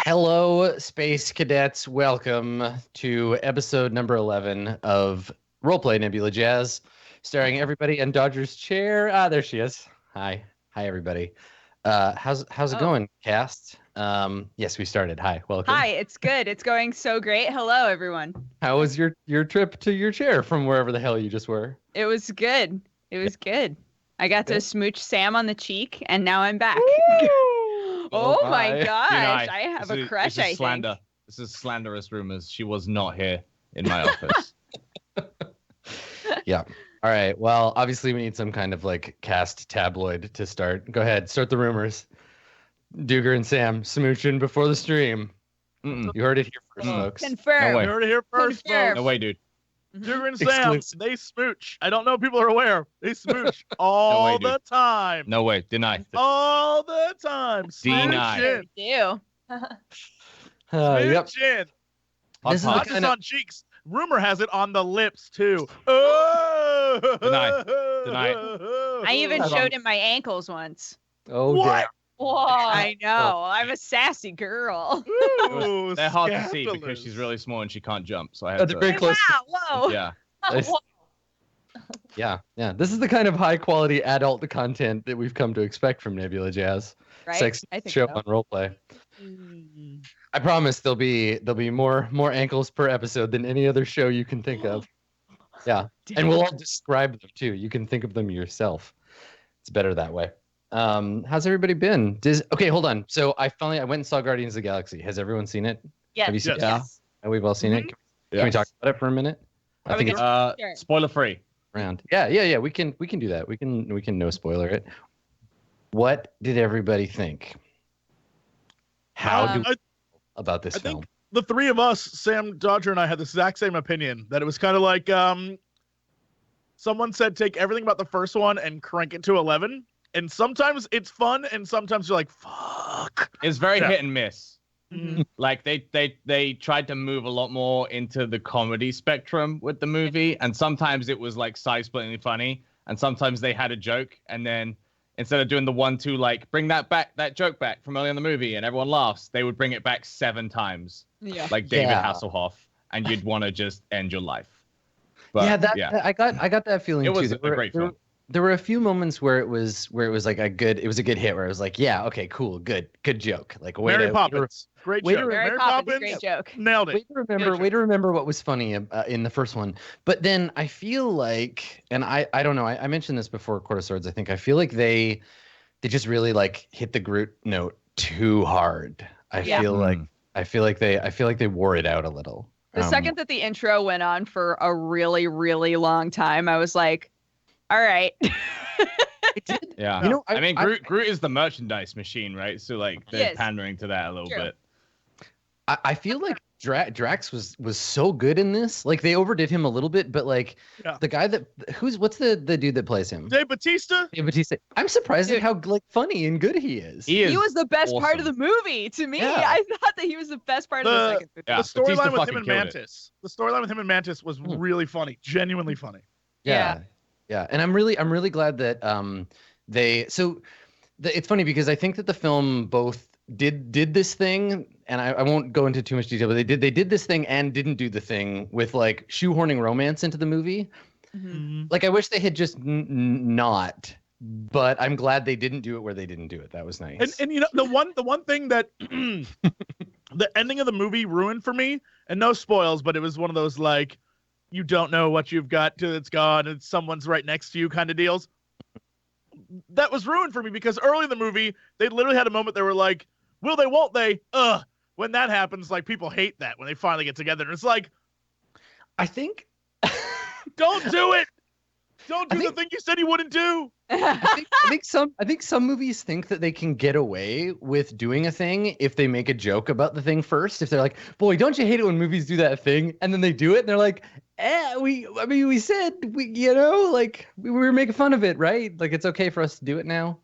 Hello, space cadets. Welcome to episode number 11 of RollPlay Nebula Jazz, starring everybody in Dodger's chair. There she is. Hi, everybody. How's it going, cast? Yes, we started. Hi, welcome. Hi, it's good. It's going so great. Hello, everyone. How was your trip to your chair from wherever the hell you just were? It was good. It was good. I got to smooch Sam on the cheek, and now I'm back. Oh my gosh, I have a crush. This is slander. This is slanderous rumors. She was not here in my office. Yeah. All right. Well, obviously we need some kind of like cast tabloid to start. Go ahead, start the rumors. Duger and Sam smooching before the stream. You heard it here first, folks. Confirmed. No way. You heard it here first, folks. No way, dude. Duger and Sam, they smooch. I don't know if people are aware. They smooch way, all the time. No way. Deny. All the time. Deny. Smooching. Do. Yep. Smooching. This is the Not kind just of on cheeks. Rumor has it on the lips, too. Oh! Deny. I even showed him my ankles once. oh What? damn. Whoa. I know. I'm a sassy girl. Ooh, They're hard to see because scandalous. she's really small and she can't jump. So I had That's to. very close. Wow. Whoa. Yeah. Yeah. This is the kind of high quality adult content that we've come to expect from Nebula Jazz. Right? Sex I think show so. on roleplay. I promise there'll be more ankles per episode than any other show you can think of. Yeah. And we'll all describe them too. You can think of them yourself. It's better that way. How's everybody been? Okay, hold on. So I went and saw Guardians of the Galaxy. Has everyone seen it? Yes. Have you seen Yes. it? We've all seen it. Can we talk about it for a minute? I think it's Sure. Spoiler free. around. Yeah. We can do that. We can no spoiler it. What did everybody think? How do we feel about this I film? think the three of us, Sam, Dodger, and I, had the exact same opinion. That it was kind of like someone said take everything about the first one and crank it to 11. And sometimes it's fun, and sometimes you're like, fuck. It's very Yeah. hit and miss. Mhm. Like they tried to move a lot more into the comedy spectrum with the movie, and sometimes it was like side-splittingly funny, and sometimes they had a joke, and then instead of doing the 1-2 like bring that joke back from early in the movie and everyone laughs, they would bring it back 7 times, Yeah. like David Yeah. Hasselhoff, and you'd want to just end your life. I got that feeling It was too. a great film. There were a few moments where it was like a good hit where it was like, yeah, okay, cool, good joke. Like Mary Poppins. Great way to joke. re- Mary Mary Poppins, Poppins. great joke. Nailed it. Way to remember what was funny in the first one. But then I feel like, and I don't know, I mentioned this before Court of Swords. I think I feel like they just really like hit the Groot note too hard. I feel like they wore it out a little. The second that the intro went on for a really, really long time, I was like, all right. it did. Yeah. You know, I mean, Groot is the merchandise machine, right? So like they're Yes. pandering to that a little True. bit. I feel like Drax was so good in this. Like they overdid him a little bit, but like Yeah. the guy what's the dude that plays him? Dave Bautista. Dave Bautista. I'm surprised at how like funny and good he is. He was the best part of awesome. the movie to me. Yeah. I thought that he was the best part of the second movie. Yeah, The storyline Bautista with him fucking and killed it. Mantis. The storyline with him and Mantis was really funny. Genuinely funny. Yeah. And I'm really glad that it's funny because I think that the film both did this thing, and I won't go into too much detail, but they did this thing and didn't do the thing with like shoehorning romance into the movie. Mhm. Like I wish they had just not, but I'm glad they didn't do it where they didn't do it. That was nice. And you know the one thing that the ending of the movie ruined for me, and no spoils, but it was one of those like you don't know what you've got till it's gone and someone's right next to you kind of deals. That was ruined for me because early in the movie they literally had a moment they were like, will they, won't they? When that happens, like people hate that when they finally get together, and it's like, I think don't do it. Don't do the thing you said you wouldn't do. I think some movies think that they can get away with doing a thing if they make a joke about the thing first. If they're like, "Boy, don't you hate it when movies do that thing?" and then they do it, and they're like, we said we were making fun of it, right? Like it's okay for us to do it now."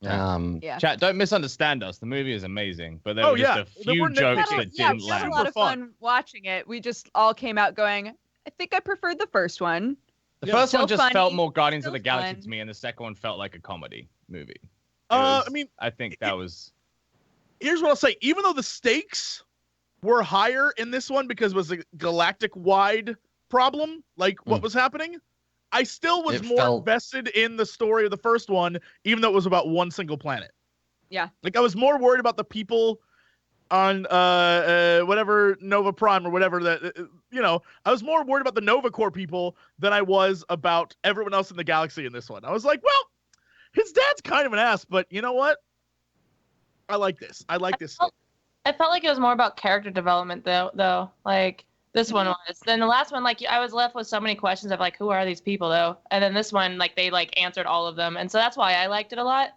Yeah. Chat, don't misunderstand us. The movie is amazing, but there Oh, were just yeah. a There few were jokes nitpicks. that Yeah, didn't we had a land. lot of Super fun watching it. We just all came out going, I think I preferred the first one. The Yeah. first one Still just felt funny, more Guardians of still the Galaxy fun. to me, and the second one felt like a comedy movie. I mean, I think that was. here's what I'll say. Even though the stakes were higher in this one because it was a galactic-wide problem, like what was happening, I still was invested in the story of the first one, even though it was about one single planet. Yeah. Like, I was more worried about the people on whatever Nova Prime or whatever that, I was more worried about the Nova Corps people than I was about everyone else in the galaxy in this one. I was like, well, his dad's kind of an ass, but you know what? I like this. I felt like it was more about character development though. Like this one was. Then the last one, like I was left with so many questions of like, who are these people though? And then this one, like they like answered all of them, and so that's why I liked it a lot.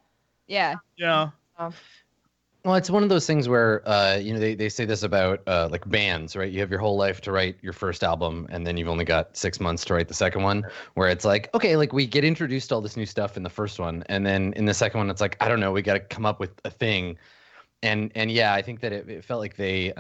Yeah. Yeah. Well, it's one of those things where, they say this about like bands, right? You have your whole life to write your first album, and then you've only got 6 months to write the second one, where it's like, okay, like we get introduced to all this new stuff in the first one, and then in the second one, it's like, I don't know, we got to come up with a thing. And yeah, I think that it felt like they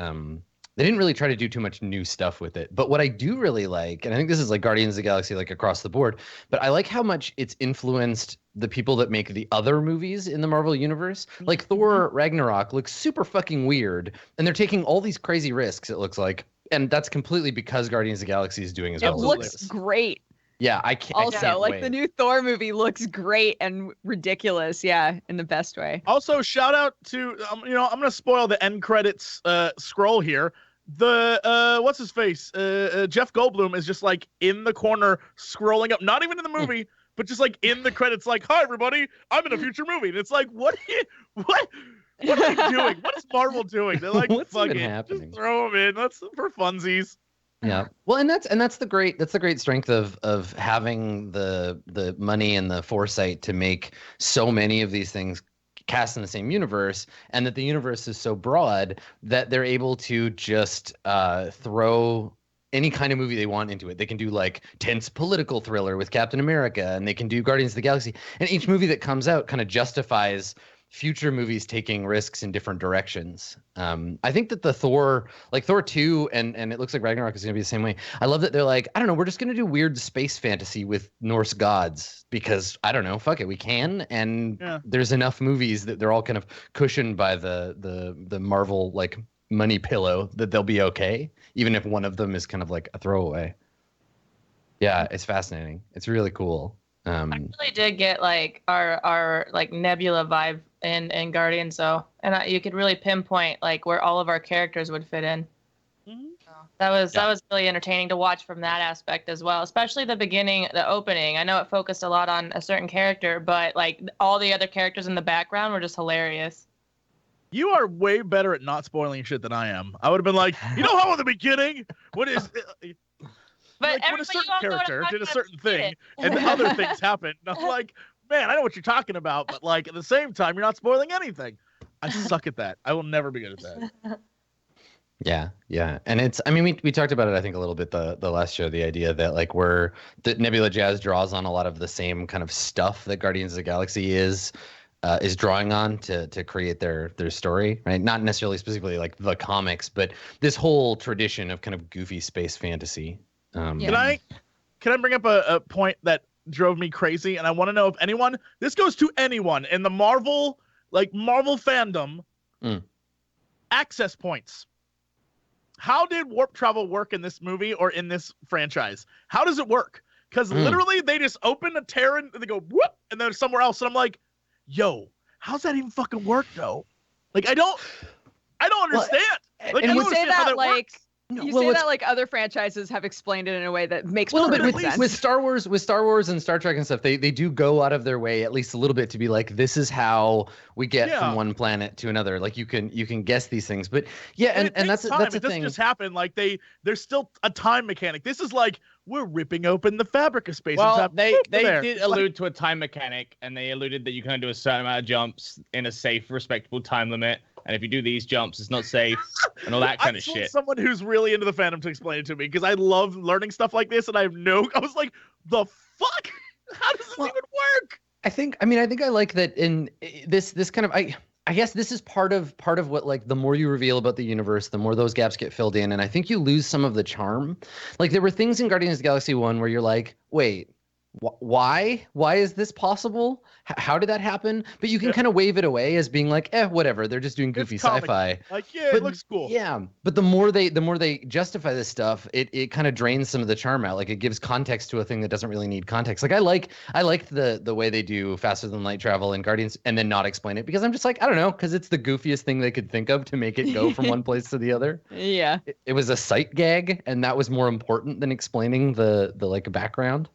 didn't really try to do too much new stuff with it. But what I do really like, and I think this is like Guardians of the Galaxy, like across the board, but I like how much it's influenced the people that make the other movies in the Marvel universe. Like Thor Ragnarok looks super fucking weird, and they're taking all these crazy risks, it looks like. And that's completely because Guardians of the Galaxy is doing as well. It looks great. Yeah, I can't. Also, wait. The new Thor movie looks great and ridiculous. Yeah, in the best way. Also, shout out to I'm gonna spoil the end credits scroll here. The what's his face? Jeff Goldblum is just like in the corner scrolling up, not even in the movie, but just like in the credits, like, "Hi everybody, I'm in a future movie." And it's like, what are they doing? What is Marvel doing? They're like, what's fuck even it, happening? just throw them in. That's for funsies. Yeah. Well, and that's the great strength of having the money and the foresight to make so many of these things cast in the same universe, and that the universe is so broad that they're able to just throw any kind of movie they want into it. They can do like tense political thriller with Captain America, and they can do Guardians of the Galaxy, and each movie that comes out kind of justifies future movies taking risks in different directions. I think that the Thor 2 and it looks like Ragnarok is going to be the same way. I love that they're like, I don't know, we're just going to do weird space fantasy with Norse gods because, I don't know, fuck it, we can. And there's enough movies that they're all kind of cushioned by the Marvel like money pillow that they'll be okay, even if one of them is kind of like a throwaway. Yeah, it's fascinating. It's really cool. I really did get like our like Nebula vibe in Guardians, so you could really pinpoint like where all of our characters would fit in. Mm-hmm. So that was really entertaining to watch from that aspect as well, especially the beginning, the opening. I know it focused a lot on a certain character, but like all the other characters in the background were just hilarious. You are way better at not spoiling shit than I am. I would have been like, you know how in the beginning, what is? But like when a certain character did a certain thing and other things happened, and I'm like, man, I know what you're talking about, but like at the same time, you're not spoiling anything. I suck at that. I will never be good at that. Yeah. And it's, I mean, we talked about it, I think, a little bit the last show, the idea that like that Nebula Jazz draws on a lot of the same kind of stuff that Guardians of the Galaxy is drawing on to create their story, right? Not necessarily specifically like the comics, but this whole tradition of kind of goofy space fantasy. Can I bring up a point that drove me crazy? And I want to know if this goes to anyone in the Marvel fandom, access points. How did warp travel work in this movie or in this franchise? How does it work? Because literally they just open a Terran and they go whoop, and then somewhere else. And I'm like, yo, how's that even fucking work though? Like, I don't understand. Well, and you say that like works. You say that like other franchises have explained it in a way that makes perfect sense. With Star Wars and Star Trek and stuff, they do go out of their way at least a little bit to be like, this is how we get from one planet to another. Like you can guess these things, but and that's the thing. It doesn't just happen. Like there's still a time mechanic. This is like we're ripping open the fabric of space. Well, and they did allude to a time mechanic, and they alluded that you can do a certain amount of jumps in a safe, respectable time limit. And if you do these jumps, it's not safe, and all that kind of shit. Someone who's really into the fandom to explain it to me, because I love learning stuff like this, and I was like, the fuck? How does this even work? I think I like that in this kind of I guess this is part of what, like, the more you reveal about the universe, the more those gaps get filled in, and I think you lose some of the charm. Like there were things in Guardians of the Galaxy 1 where you're like, wait, why is this possible? How did that happen? But you can kind of wave it away as being like, whatever, they're just doing goofy sci-fi. Like, yeah, it looks cool. Yeah, but the more they justify this stuff, it kind of drains some of the charm out. Like, it gives context to a thing that doesn't really need context. Like, I liked the way they do faster than light travel in Guardians and then not explain it, because I'm just like, I don't know, because it's the goofiest thing they could think of to make it go from one place to the other. Yeah, it was a sight gag, and that was more important than explaining the like background.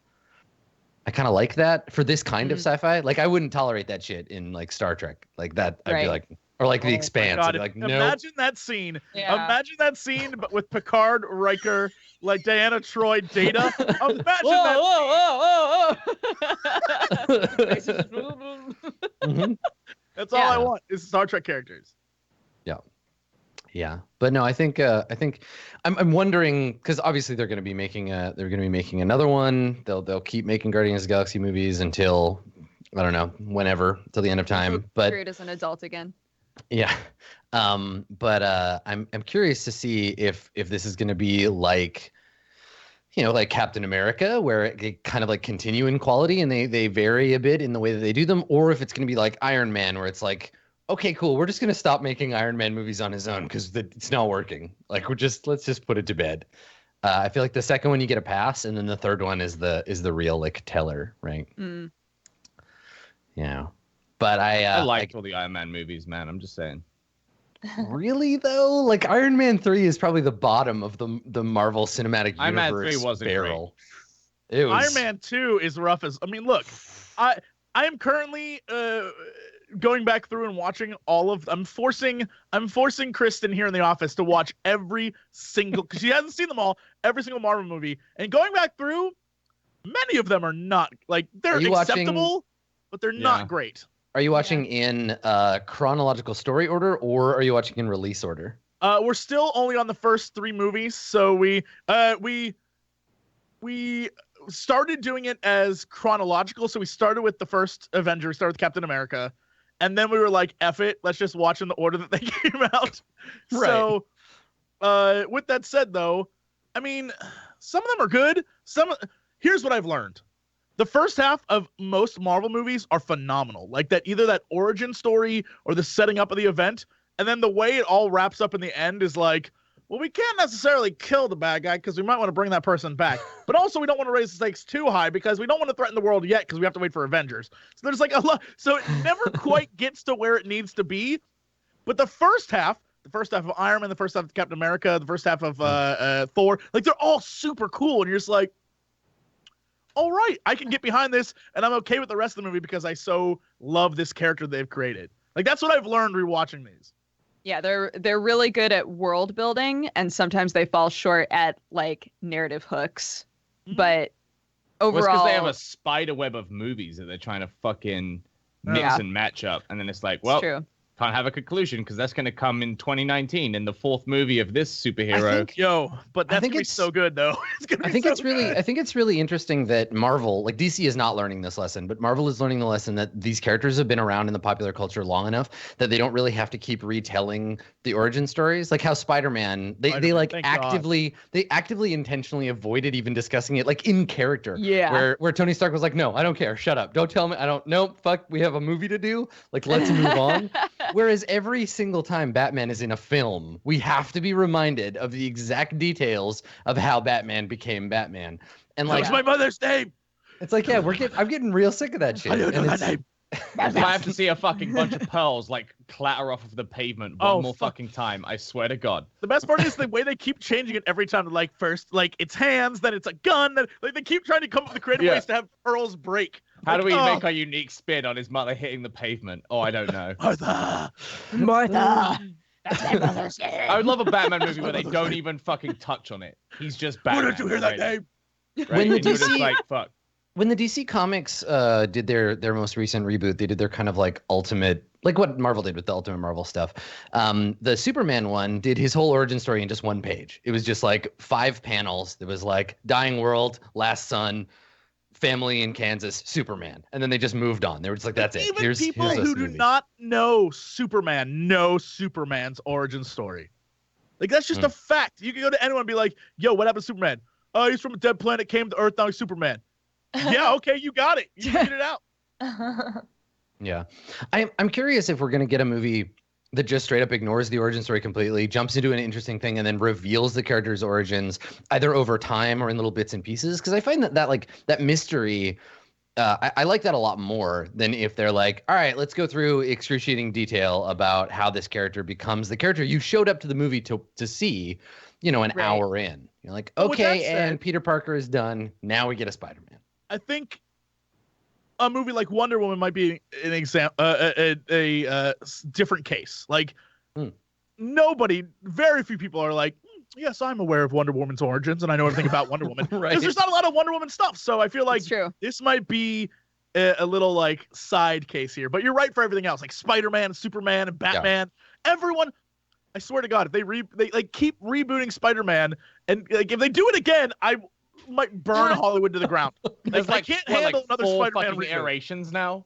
I kind of like that for this kind of sci-fi. Like, I wouldn't tolerate that shit in like Star Trek. Like that, I'd be like, or like The Expanse. I'd be like, no. Imagine that scene. Yeah. Imagine that scene, but with Picard, Riker, like Diana Troy, Data. Imagine that. Mm-hmm. That's all I want is Star Trek characters. Yeah, but no, I think I'm wondering, because obviously they're going to be making another one. They'll keep making Guardians of the Galaxy movies until, I don't know, whenever, till the end of time. But Groot as an adult again. Yeah, but I'm curious to see if this is going to be like, like Captain America, where they kind of like continue in quality and they vary a bit in the way that they do them, or if it's going to be like Iron Man, where it's like, okay, cool, we're just gonna stop making Iron Man movies on his own because it's not working. Like, let's just put it to bed. I feel like the second one you get a pass, and then the third one is the real like teller, right? Yeah, but I liked all the Iron Man movies, man. I'm just saying. Really though, like Iron Man 3 is probably the bottom of the Marvel Cinematic Universe Iron Man 3 wasn't barrel. Great. Iron Man 2 is rough as. I mean, look, I am currently going back through and watching all of. I'm forcing Kristen here in the office to watch every single, because she hasn't seen them all, every single Marvel movie, and going back through, many of them are not like, they're acceptable, but they're not great. Are you watching in chronological story order, or are you watching in release order? We're still only on the first 3 movies, so we started doing it as chronological. So we started with the first Avenger, started with Captain America, and then we were like, F it, let's just watch in the order that they came out. Right. So with that said, though, I mean, some of them are good. Here's what I've learned. The first half of most Marvel movies are phenomenal. Like that, either that origin story or the setting up of the event. And then the way it all wraps up in the end is like, well, we can't necessarily kill the bad guy because we might want to bring that person back. But also we don't want to raise the stakes too high because we don't want to threaten the world yet because we have to wait for Avengers. So there's like a lot. So it never quite gets to where it needs to be. But the first half of Iron Man, the first half of Captain America, the first half of Thor, like they're all super cool. And you're just like, all right, I can get behind this. And I'm okay with the rest of the movie because I so love this character they've created. Like that's what I've learned rewatching these. Yeah, they're really good at world building, and sometimes they fall short at like narrative hooks. But overall, because they have a spider web of movies that they're trying to fucking mix and match up, and then it's like, well, can't have a conclusion because that's going to come in 2019 in the 4th movie of this superhero. But that's going to be so good though. I think it's really interesting that Marvel, like DC is not learning this lesson, but Marvel is learning the lesson that these characters have been around in the popular culture long enough that they don't really have to keep retelling the origin stories. Like how Spider-Man, they actively intentionally avoided even discussing it like in character. Yeah. Where Tony Stark was like, no, I don't care. Shut up. Don't tell me. Fuck, we have a movie to do. Like, let's move on. Whereas every single time Batman is in a film, we have to be reminded of the exact details of how Batman became Batman. And like, what's my mother's name? It's like, I'm getting real sick of that shit. I don't know her name. If I have to see a fucking bunch of pearls like clatter off of the pavement one more fucking time, I swear to God. The best part is the way they keep changing it every time. Like first, like it's hands, then it's a gun. Then like they keep trying to come up with creative ways to have pearls break. How do we make our unique spin on his mother hitting the pavement? Oh, I don't know. Martha. That's my mother's name. I would love a Batman movie where they don't even fucking touch on it. He's just Batman. Where did you hear that name? Right? When the DC, like, fuck. When the DC Comics did their most recent reboot, they did their kind of like ultimate, like what Marvel did with the Ultimate Marvel stuff. The Superman one did his whole origin story in just 1 page. It was just like 5 panels. It was like dying world, last son, family in Kansas, Superman, and then they just moved on. They were just like, that's it. Even people who do not know Superman know Superman's origin story. Like that's just a fact. You can go to anyone and be like, yo, what happened to Superman? Oh, he's from a dead planet, came to Earth, now he's Superman. Yeah, okay, you got it. You figured it out. Yeah. I'm curious if we're going to get a movie that just straight up ignores the origin story completely, jumps into an interesting thing, and then reveals the character's origins either over time or in little bits and pieces. Because I find that mystery, I like that a lot more than if they're like, all right, let's go through excruciating detail about how this character becomes the character you showed up to the movie to see, an hour in. You're like, okay, and Peter Parker is done. Now we get a Spider-Man. I think a movie like Wonder Woman might be an example, a different case. Like, very few people are like, yes, I'm aware of Wonder Woman's origins and I know everything about Wonder Woman. Right. Because there's not a lot of Wonder Woman stuff. So I feel like this might be a little like side case here. But you're right for everything else, like Spider-Man, Superman, and Batman. Yeah. Everyone, I swear to God, if they like keep rebooting Spider-Man, and like if they do it again, I might burn Hollywood to the ground. Like, I can't handle another Spider-Man iterations now.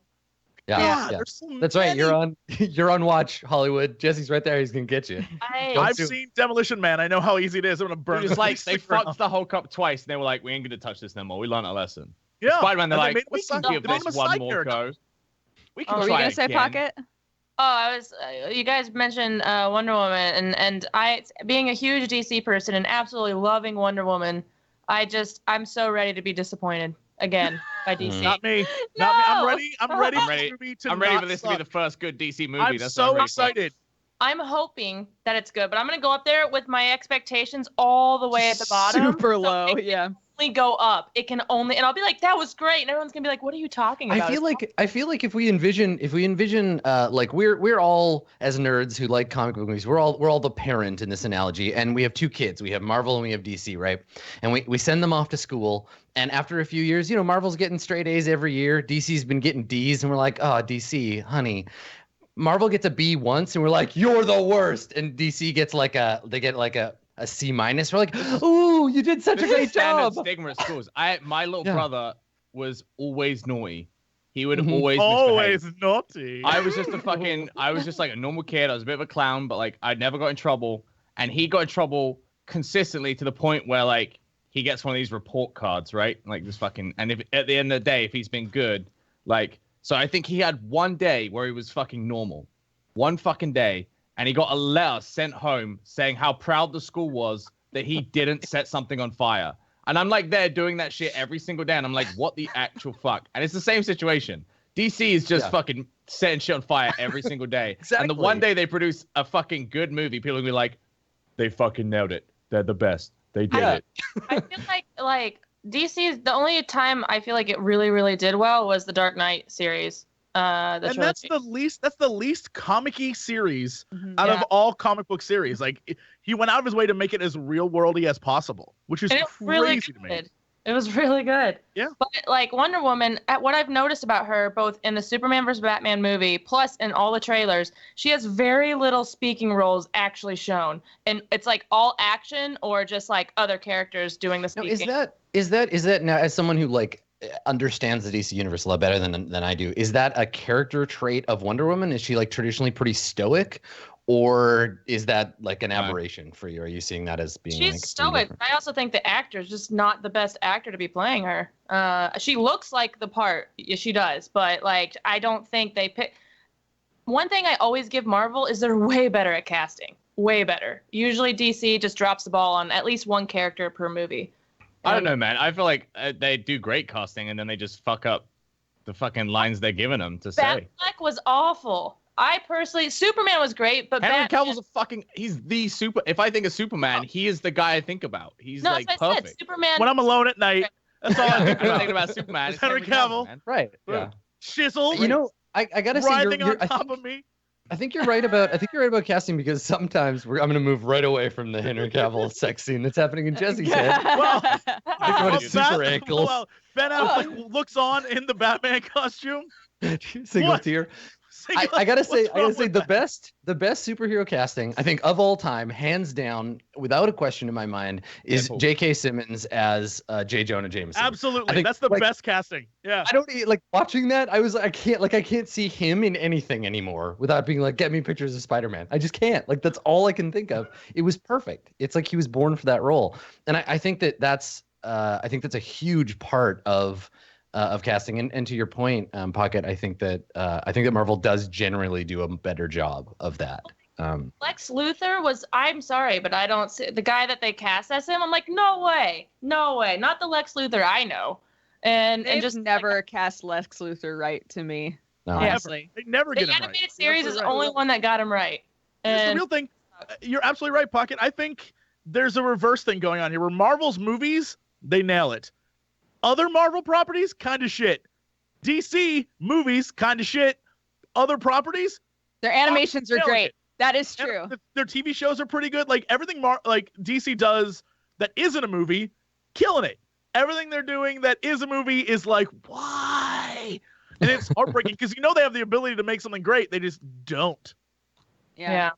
Yeah. So that's right. You're on watch, Hollywood. Jesse's right there. He's gonna get you. I've seen Demolition Man. I know how easy it is. I'm gonna burn. It's like they fucked the Hulk up twice, and they were like, "We ain't gonna touch this no more. We learned our lesson." Yeah. Spider-Man, they're like, "We can give this one more go." We can try. Were you gonna say Pokket? Oh, you guys mentioned Wonder Woman, and I, being a huge DC person and absolutely loving Wonder Woman, I'm so ready to be disappointed again by DC. Not me. I'm ready. I'm ready for this to be the first good DC movie. I'm so excited. I'm hoping that it's good, but I'm gonna go up there with my expectations all the way at the bottom. Super low, yeah. Only go up. It can only, and I'll be like, that was great, and everyone's gonna be like, what are you talking about? I feel like if we envision like we're all, as nerds who like comic book movies, we're all the parent in this analogy, and we have two kids. We have Marvel and we have DC, right? And we send them off to school, and after a few years, Marvel's getting straight A's every year. DC's been getting D's, and we're like, oh, DC, honey. Marvel gets a B once, and we're like, you're the worst, and DC gets a C-. We're like, ooh, you did such a great job. Stigma at schools. My little brother was always naughty. He would always naughty. I was just like a normal kid. I was a bit of a clown, but like I never got in trouble. And he got in trouble consistently to the point where like he gets one of these report cards, right? Like this fucking, and if at the end of the day, if he's been good, like, so I think he had one day where he was fucking normal. One fucking day. And he got a letter sent home saying how proud the school was that he didn't set something on fire. And I'm like there doing that shit every single day. And I'm like, what the actual fuck? And it's the same situation. DC is just fucking setting shit on fire every single day. Exactly. And the one day they produce a fucking good movie, people will be like, they fucking nailed it. They're the best. They did it. I feel like DC's, the only time I feel like it really, really did well was the Dark Knight series. And that's the least comic-y series out of all comic book series. Like, he went out of his way to make it as real worldy as possible, which is crazy to me. It was really good. Yeah. But like Wonder Woman, what I've noticed about her, both in the Superman vs. Batman movie, plus in all the trailers, she has very little speaking roles actually shown, and it's like all action or just like other characters doing the speaking. Now, is that now, as someone who like understands the DC universe a lot better than I do, is that a character trait of Wonder Woman? Is she like traditionally pretty stoic, or is that like an aberration for you? Are you seeing that as being? She's stoic. I also think the actor is just not the best actor to be playing her. She looks like the part. Yeah, she does, but like I don't think they pick. One thing I always give Marvel is they're way better at casting. Way better. Usually DC just drops the ball on at least one character per movie. I don't know, man. I feel like they do great casting, and then they just fuck up the fucking lines they're giving them to say. Batfleck was awful. I personally, Superman was great, but Henry Cavill's he's the super. If I think of Superman, he is the guy I think about. He's like perfect. Said, Superman. When I'm alone at night, that's all I think about. I'm thinking about Superman. It's Henry Cavill. Right. Yeah. Shizzle. I gotta say, writhing on top of me. I think you're right about casting, because sometimes I'm gonna move right away from the Henry Cavill sex scene that's happening in Jesse's head. Well, super ankles. Well, Ben Affleck looks on in the Batman costume. Single tear. I gotta say the best superhero casting I think of all time, hands down, without a question in my mind, is J.K. Simmons as J. Jonah Jameson. Absolutely, that's the best casting. Yeah, I don't like watching that. I can't see him in anything anymore without being like, get me pictures of Spider-Man. I just can't. Like, that's all I can think of. It was perfect. It's like he was born for that role, and I think that's a huge part of of casting. And to your point, Pokket, I think that Marvel does generally do a better job of that. Lex Luthor was, I'm sorry, but I don't see the guy that they cast as him. I'm like, no way, not the Lex Luthor I know. And just never cast Lex Luthor right to me. No. Honestly, They never get him right. The animated series is the only one that got him right. Here's the real thing. You're absolutely right, Pokket. I think there's a reverse thing going on here where Marvel's movies, they nail it. Other Marvel properties, kind of shit. DC movies, kind of shit. Other properties, their animations are great. That is true. Their TV shows are pretty good. Like everything like DC does that isn't a movie, killing it. Everything they're doing that is a movie is like, why? And it's heartbreaking because they have the ability to make something great. They just don't. Yeah.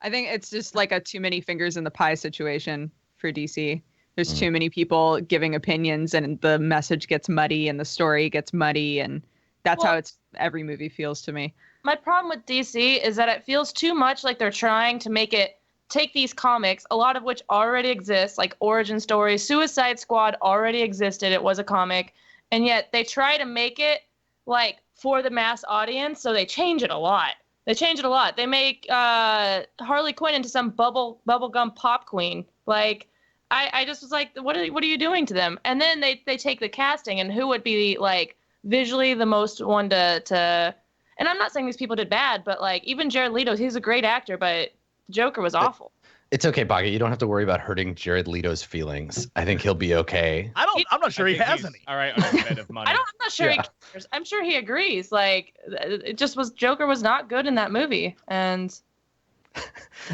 I think it's just like a too many fingers in the pie situation for DC. There's too many people giving opinions and the message gets muddy and the story gets muddy. And that's how every movie feels to me. My problem with DC is that it feels too much like they're trying to take these comics, a lot of which already exist, like origin stories. Suicide Squad already existed. It was a comic. And yet they try to make it like for the mass audience. So they change it a lot. They make Harley Quinn into some bubblegum pop queen. Like, I just was like, what are you doing to them? And then they take the casting and who would be like visually the most one to and I'm not saying these people did bad, but like even Jared Leto, he's a great actor, but Joker was awful. It's okay, Pokket. You don't have to worry about hurting Jared Leto's feelings. I think he'll be okay. I'm not sure he has any. All right, on a bed of money. I'm not sure he cares. I'm sure he agrees. Like it just was Joker was not good in that movie, and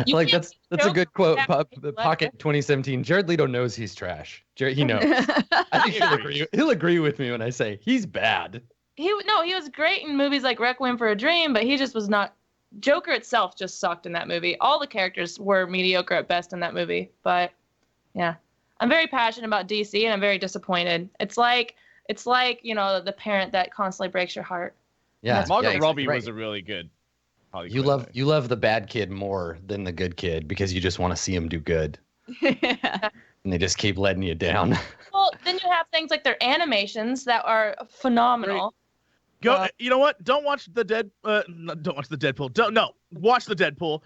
like that's a good quote. Pokket 2017. Jared Leto knows he's trash. He knows. I think he'll agree with me when I say he's bad. He was great in movies like Requiem for a Dream, but he just was not. Joker itself just sucked in that movie. All the characters were mediocre at best in that movie. But yeah, I'm very passionate about DC, and I'm very disappointed. It's like the parent that constantly breaks your heart. Yeah, Margot Robbie was a really good. You love the bad kid more than the good kid because you just want to see him do good. Yeah. And they just keep letting you down. Well, then you have things like their animations that are phenomenal. Go. You know what? Don't watch the don't watch the Deadpool. Watch the Deadpool.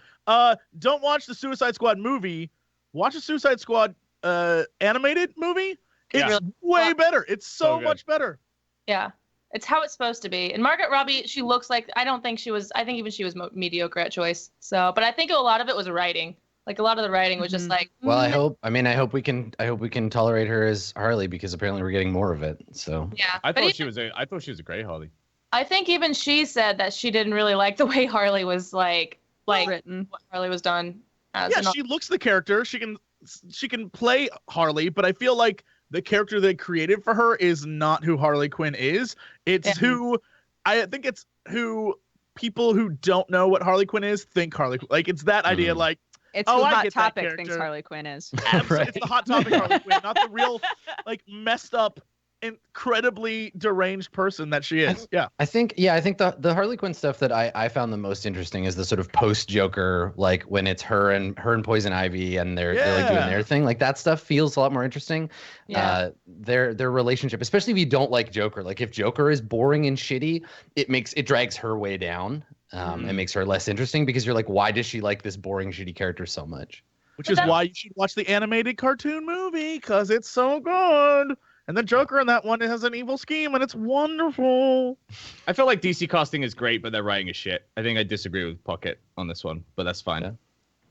Don't watch the Suicide Squad movie. Watch the Suicide Squad animated movie. It's way better. It's so much better. Yeah, it's how it's supposed to be. And Margot Robbie, she looks like I think even she was mediocre at choice. So, but I think a lot of it was writing. Like a lot of the writing was just like. Well, I hope we can tolerate her as Harley because apparently we're getting more of it. So. Yeah. I thought she was a great Harley. I think even she said that she didn't really like the way Harley was like written. What Harley was done. She looks the character. She can play Harley, but I feel like the character they created for her is not who Harley Quinn is. It's who people who don't know what Harley Quinn is think Harley. Like it's that idea. Like it's who Hot Topic thinks Harley Quinn is. Right. It's the Hot Topic Harley Quinn, not the real like messed up, incredibly deranged person that she is. I think the Harley Quinn stuff that I found the most interesting is the sort of post Joker, like when it's her and Poison Ivy and they're like doing their thing. Like that stuff feels a lot more interesting. Yeah. Their relationship, especially if you don't like Joker. Like if Joker is boring and shitty, it drags her way down. It makes her less interesting because you're like, why does she like this boring, shitty character so much? Which is why you should watch the animated cartoon movie because it's so good. And the Joker in that one has an evil scheme, and it's wonderful. I feel like DC casting is great, but their writing is shit. I think I disagree with Pokket on this one, but that's fine. Yeah.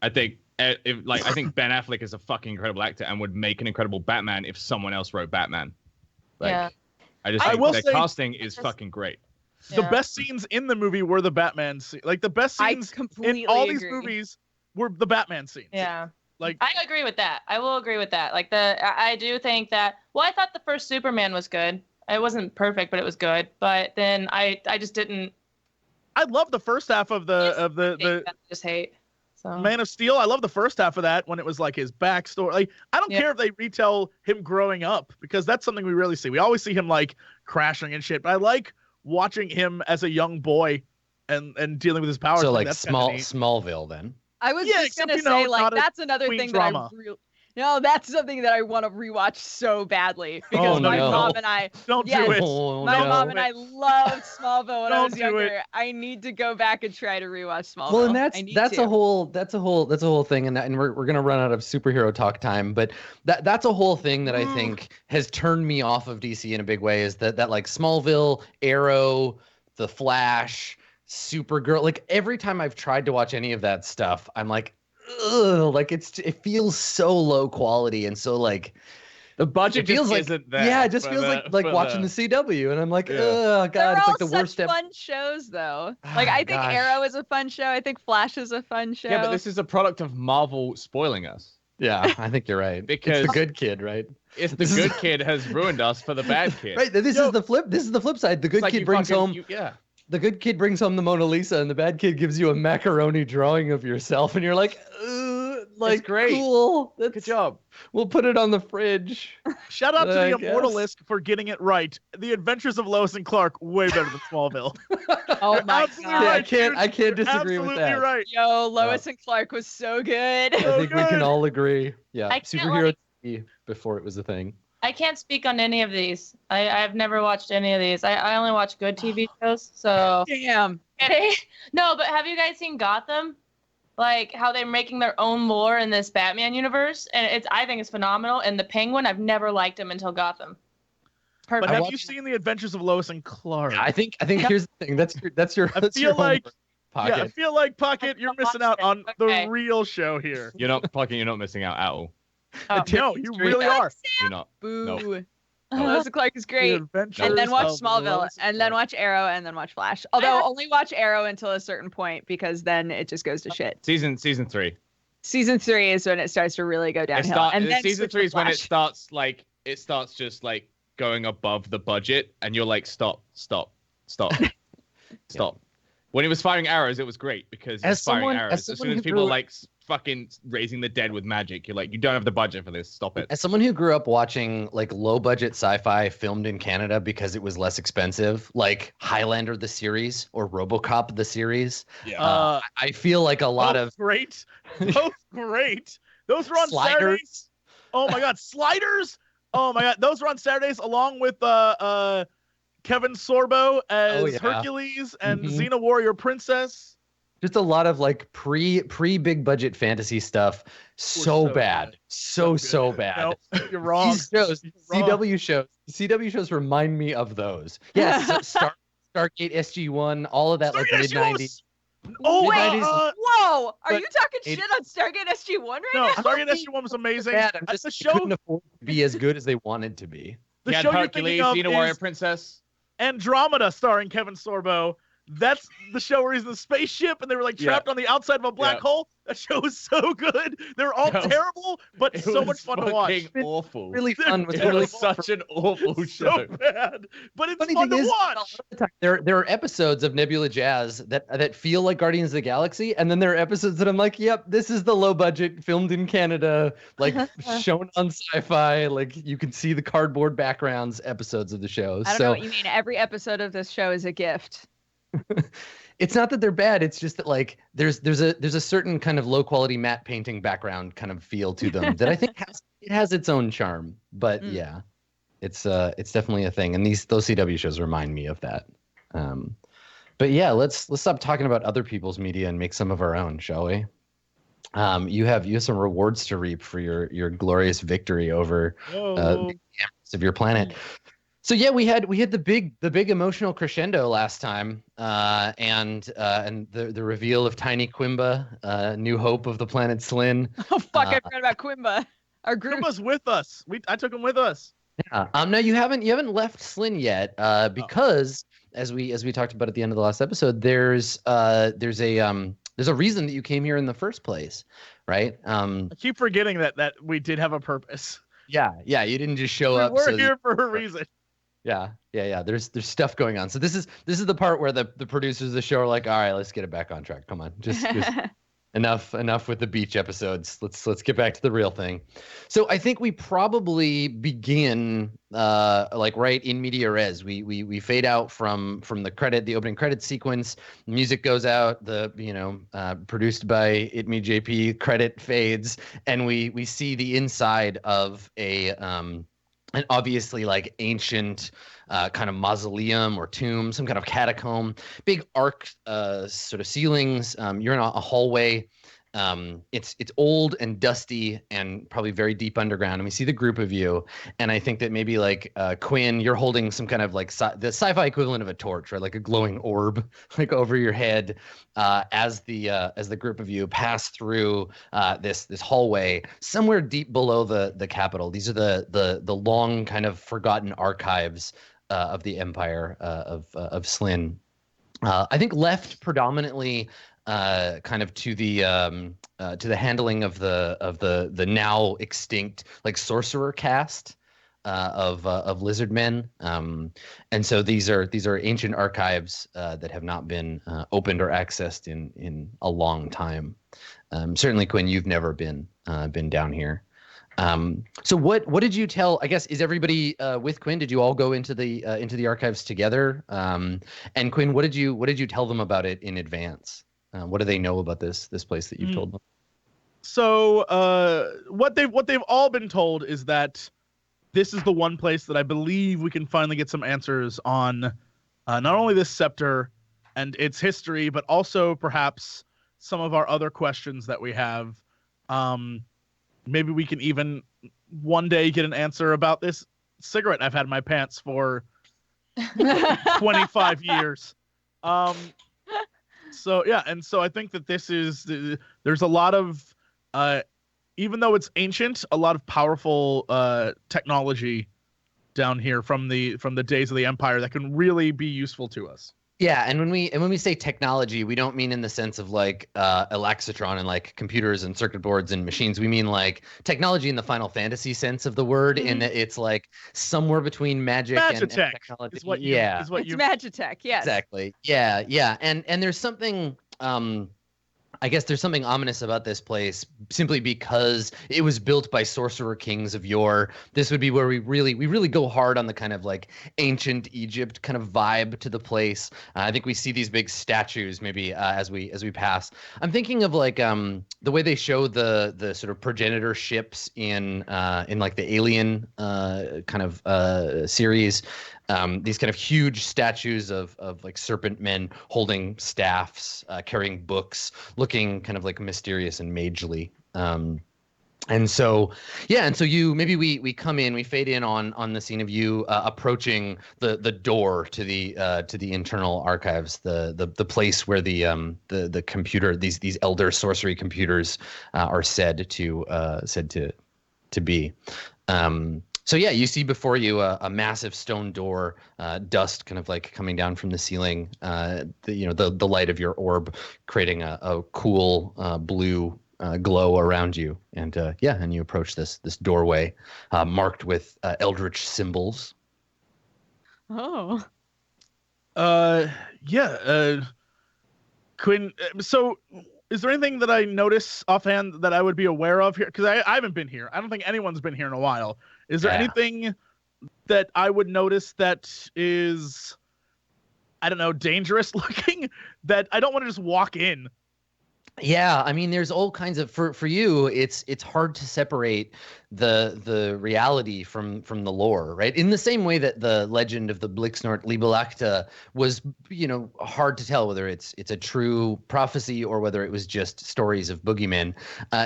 I think Ben Affleck is a fucking incredible actor and would make an incredible Batman if someone else wrote Batman. I just think their casting is fucking great. The best scenes in the movie were the Batman scene. Like the best scenes in all these movies were the Batman scenes. Yeah. Like I agree with that. I will agree with that. Like I do think that. Well, I thought the first Superman was good. It wasn't perfect, but it was good. But then I just didn't. I love the first half of the just hate. So Man of Steel. I love the first half of that when it was like his backstory. Like I don't care if they retell him growing up because that's something we rarely see. We always see him like crashing and shit. But I like watching him as a young boy and dealing with his powers. So like Smallville then. I was just gonna say, like, that's another thing that No, that's something that I want to rewatch so badly because my no. mom and I. Don't Yes, do it. Oh, my no. mom and I loved Smallville when I Don't was do younger. it. I need to go back and try to rewatch Smallville. Well, and I need that's to. a whole thing, and we're gonna run out of superhero talk time, but that's a whole thing that I think has turned me off of DC in a big way. Is that like Smallville, Arrow, The Flash, Supergirl, like every time I've tried to watch any of that stuff, I'm like, ugh, like it feels so low quality and so like The budget it feels just like isn't there. yeah, it just for feels the- like for watching the CW, and I'm like, Yeah. oh god, They're it's all like the such worst. fun shows, though. Like I think Gosh. Arrow is a fun show. I think Flash is a fun show. Yeah, but this is a product of Marvel spoiling us. Yeah, I think you're right. Because- it's the good kid, right? If the This is- good kid has ruined us for the bad kid. Right. This is the flip. This is the flip side. The good It's like kid you brings fucking- home. yeah. The good kid brings home the Mona Lisa, and the bad kid gives you a macaroni drawing of yourself, and you're like, like great. cool. Good job. We'll put it on the fridge. Shout out to I the guess. Immortalist for getting it right. The Adventures of Lois and Clark, way better than Smallville. Oh my Absolutely god. Yeah, I right, can't. dude. I can't disagree Absolutely with that. right. Yo, Lois and Clark was so good. I think we good. can all agree. Yeah, I can't, superhero like- TV before it was a thing. I can't speak on any of these. I've never watched any of these. I only watch good TV shows. So Damn. no, but have you guys seen Gotham? Like how they're making their own lore in this Batman universe, and I think it's phenomenal. And the Penguin, I've never liked him until Gotham. But Perfect. have watched- you seen The Adventures of Lois and Clark? I think here's the thing. That's your. I That's feel your like homework, I Pocket. feel like Pocket, you're missing out on Okay. the real show here. You're not missing out at all. Oh. No, you really are. You're not. Boo. No. Lois and Clark is The great. Adventures And then watch of Smallville, Lois and then Clark. watch Arrow, and then watch Flash. Although only watch Arrow until a certain point, because then it just goes to shit. Season 3. Season 3 is when it starts to really go downhill. And then Season switch to 3 is when it Flash. starts just like going above the budget, and you're like, stop. When he was firing arrows, it was great because he As was firing someone- arrows. as As someone soon as who people grew- like fucking raising the dead with magic, you're like, you don't have the budget for this. Stop it. As someone who grew up watching like low budget sci-fi filmed in Canada because it was less expensive, like Highlander the series or RoboCop the series, Yeah. I feel like a lot of great. Both great. Those were on Saturdays. Sliders. Oh my god, Sliders. Oh my god, those were on Saturdays along with Kevin Sorbo as yeah. Hercules and Mhm. Xena Warrior Princess. just a lot of like pre big budget fantasy stuff. So so bad, good. so good. bad. No, you're wrong. These shows, You're wrong. CW shows remind me of those. Yes, Stargate SG-1, all of that like Stargate mid '90s. Oh, Mid-nineties. Whoa! Are But you talking it- shit on Stargate SG-1 right no, now? Stargate SG-1 was amazing. Bad. I'm just the they show, couldn't afford to be as good as they wanted to be. the You had show you're Hercules, thinking of Xena Warrior is Princess. Andromeda, starring Kevin Sorbo. That's the show where he's in the spaceship and they were like Yeah. trapped on the outside of a black Yeah. hole. That show was so good. They were all No. terrible, but It so was much fun to watch. fucking Awful. Really fun. Was it really was such an awful show. So bad, but it's Funny fun thing to is, watch. there are episodes of Nebula Jazz that feel like Guardians of the Galaxy, and then there are episodes that I'm like, yep, this is the low budget, filmed in Canada, like shown on Sci-Fi, like you can see the cardboard backgrounds episodes of the show. I don't know what you mean. Every episode of this show is a gift. It's not that they're bad, it's just that like there's a certain kind of low quality matte painting background kind of feel to them that I think has its own charm. But yeah, it's definitely a thing, and those CW shows remind me of that. But yeah, let's stop talking about other people's media and make some of our own, shall we? You have some rewards to reap for your glorious victory over the cameras of your planet. So yeah, we had the big emotional crescendo last time, and the reveal of Tiny Quimba, new hope of the planet Slin. Oh fuck! I forgot about Quimba. Our group. Quimba's with us. I took him with us. Yeah. No, you haven't left Slin yet, because as we talked about at the end of the last episode, there's a reason that you came here in the first place, right? I keep forgetting that we did have a purpose. Yeah, you didn't just show up. We're here for a reason. Yeah. There's stuff going on. So this is the part where the producers of the show are like, all right, let's get it back on track. Come on, just Enough with the beach episodes. Let's get back to the real thing. So I think we probably begin like right in media res. We fade out from the opening credit sequence. The music goes out. The produced by It Me JP credit fades, and we see the inside of an obviously like ancient kind of mausoleum or tomb, some kind of catacomb, big arc sort of ceilings. You're in a hallway. It's old and dusty and probably very deep underground. And we see the group of you, and I think that maybe like Quinn, you're holding some kind of like the sci-fi equivalent of a torch, right? Like a glowing orb, like over your head, as the group of you pass through this hallway somewhere deep below the Capitol. These are the long kind of forgotten archives of the Empire of Slyn. I think left predominantly kind of to the handling of the now extinct like sorcerer caste of lizard men, and so these are ancient archives that have not been opened or accessed in a long time. Certainly, Quinn, you've never been down here. So what did you tell? I guess is everybody with Quinn? Did you all go into the archives together? And Quinn, what did you tell them about it in advance? What do they know about this place that you've told them? So what they've all been told is that this is the one place that I believe we can finally get some answers on not only this scepter and its history, but also perhaps some of our other questions that we have. Maybe we can even one day get an answer about this cigarette I've had in my pants for 25 years. So yeah, and so I think that there's a lot of, even though it's ancient, a lot of powerful technology down here from the days of the Empire that can really be useful to us. Yeah, and when we say technology, we don't mean in the sense of like Elaxitron and like computers and circuit boards and machines. We mean like technology in the Final Fantasy sense of the word, in that it's like somewhere between magic and technology. Is what it's Magitech, yes. Exactly. Yeah. And there's something I guess there's something ominous about this place simply because it was built by sorcerer kings of yore. This would be where we really go hard on the kind of like ancient Egypt kind of vibe to the place. I think we see these big statues maybe as we pass. I'm thinking of like the way they show the sort of progenitor ships in like the Alien kind of series. These kind of huge statues of like serpent men holding staffs, carrying books, looking kind of like mysterious and magely. And so we come in, we fade in on the scene of you approaching the door to the internal archives, the place where the computer, these elder sorcery computers are said to be. So yeah, you see before you a massive stone door, dust kind of like coming down from the ceiling. The light of your orb creating a cool blue glow around you, and you approach this doorway marked with eldritch symbols. Oh. Quinn. So, is there anything that I notice offhand that I would be aware of here? Because I haven't been here. I don't think anyone's been here in a while. Is there anything that I would notice that is, I don't know, dangerous looking that I don't want to just walk in? Yeah, I mean, there's all kinds of for you. It's hard to separate the reality from the lore, right? In the same way that the legend of the Blixnort Libelacta was, hard to tell whether it's a true prophecy or whether it was just stories of boogeymen.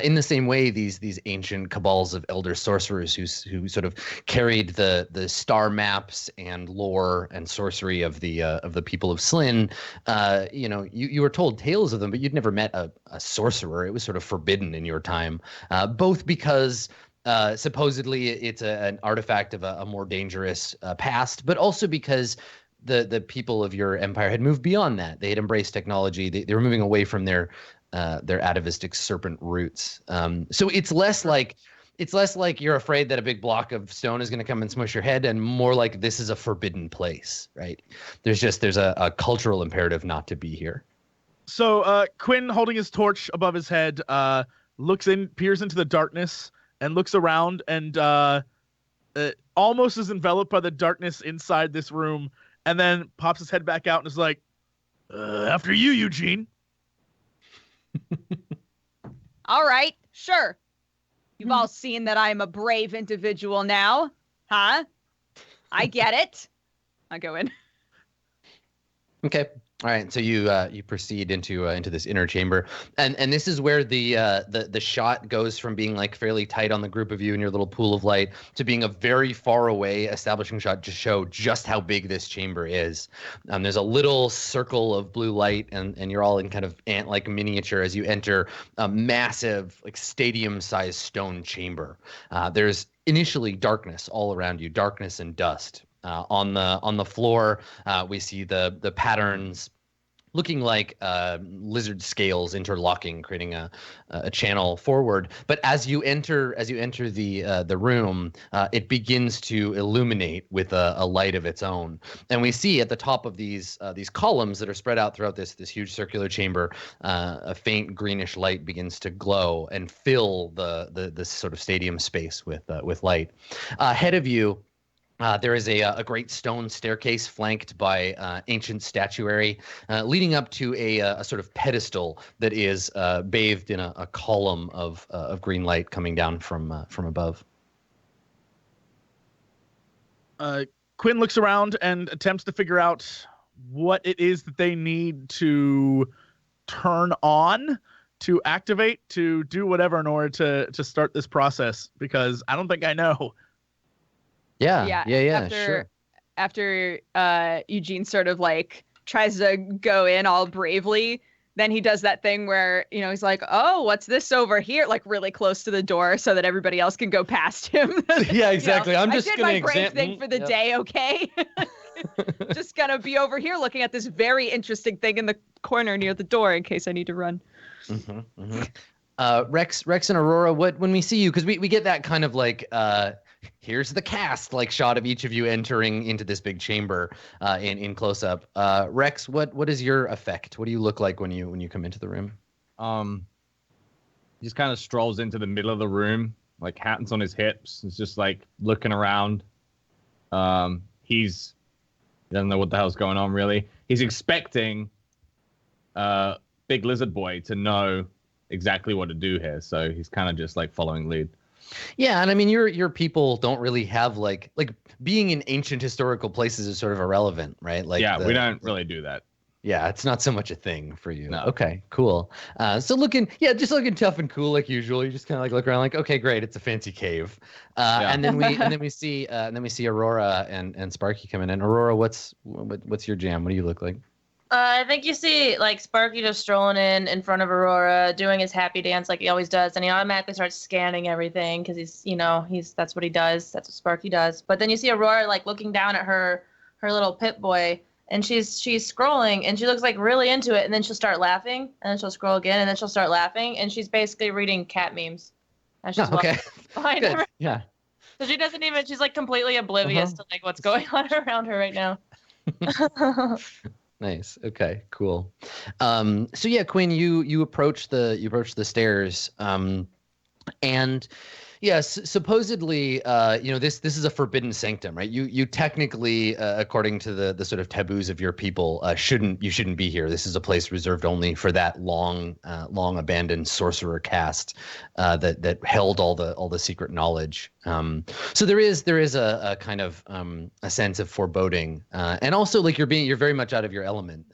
In the same way, these ancient cabals of elder sorcerers who sort of carried the star maps and lore and sorcery of the people of Slyn. You were told tales of them, but you'd never met a sorcerer. It was sort of forbidden in your time, both because supposedly it's an artifact of a more dangerous past, but also because the people of your empire had moved beyond that. They had embraced technology. They were moving away from their atavistic serpent roots. So it's less like you're afraid that a big block of stone is going to come and smush your head, and more like this is a forbidden place, right? There's a cultural imperative not to be here. So Quinn, holding his torch above his head, peers into the darkness and looks around and almost is enveloped by the darkness inside this room, and then pops his head back out and is like, after you, Eugene. All right, sure. You've all seen that I'm a brave individual now, huh? I get it. I go in. Okay. All right. So you proceed into this inner chamber, and this is where the shot goes from being like fairly tight on the group of you in your little pool of light to being a very far away establishing shot to show just how big this chamber is. There's a little circle of blue light, and you're all in kind of ant-like miniature as you enter a massive, like stadium-sized stone chamber. There's initially darkness all around you, darkness and dust. On the floor, we see the patterns looking like lizard scales interlocking, creating a channel forward. But as you enter the room, it begins to illuminate with a light of its own. And we see at the top of these columns that are spread out throughout this huge circular chamber, a faint greenish light begins to glow and fill this sort of stadium space with light. Ahead of you, there is a great stone staircase flanked by ancient statuary, leading up to a sort of pedestal that is bathed in a column of green light coming down from above. Quinn looks around and attempts to figure out what it is that they need to turn on, to activate, to do whatever in order to start this process, because I don't think I know. Yeah, sure. After Eugene sort of like tries to go in all bravely, then he does that thing where, he's like, oh, what's this over here? Like really close to the door so that everybody else can go past him. Yeah, exactly. I did my brave thing for the day, okay? Just gonna be over here looking at this very interesting thing in the corner near the door in case I need to run. Mm-hmm, mm-hmm. Rex and Aurora, when we see you, because we get that kind of like here's the cast like shot of each of you entering into this big chamber in close up. Rex, what is your effect? What do you look like when you come into the room? He just kind of strolls into the middle of the room, like hands on his hips. He's just like looking around. He doesn't know what the hell's going on really. He's expecting Big Lizard Boy to know exactly what to do here, so he's kind of just like following lead. Yeah, and I mean your people don't really have like being in ancient historical places is sort of irrelevant, right? Like we don't really do that. Yeah, it's not so much a thing for you. No. Okay, cool. So just looking tough and cool like usual. You just kind of like look around like, okay, great, it's a fancy cave. And then we see Aurora and Sparky coming in. Aurora, what's your jam? What do you look like? I think you see like Sparky just strolling in front of Aurora, doing his happy dance like he always does, and he automatically starts scanning everything because that's what he does. That's what Sparky does. But then you see Aurora like looking down at her little Pip-Boy, and she's scrolling, and she looks like really into it, and then she'll start laughing, and then she'll scroll again, and then she'll start laughing, and she's basically reading cat memes. And she's behind her. Yeah. So she doesn't even. She's like completely oblivious to like what's going on around her right now. Nice. Okay. Cool. So yeah, Quinn, you approach the stairs, and yes, supposedly, this is a forbidden sanctum, right? You technically, according to the sort of taboos of your people, shouldn't be here. This is a place reserved only for that long abandoned sorcerer caste that held all the secret knowledge. So there is a kind of a sense of foreboding, and also like you're very much out of your element.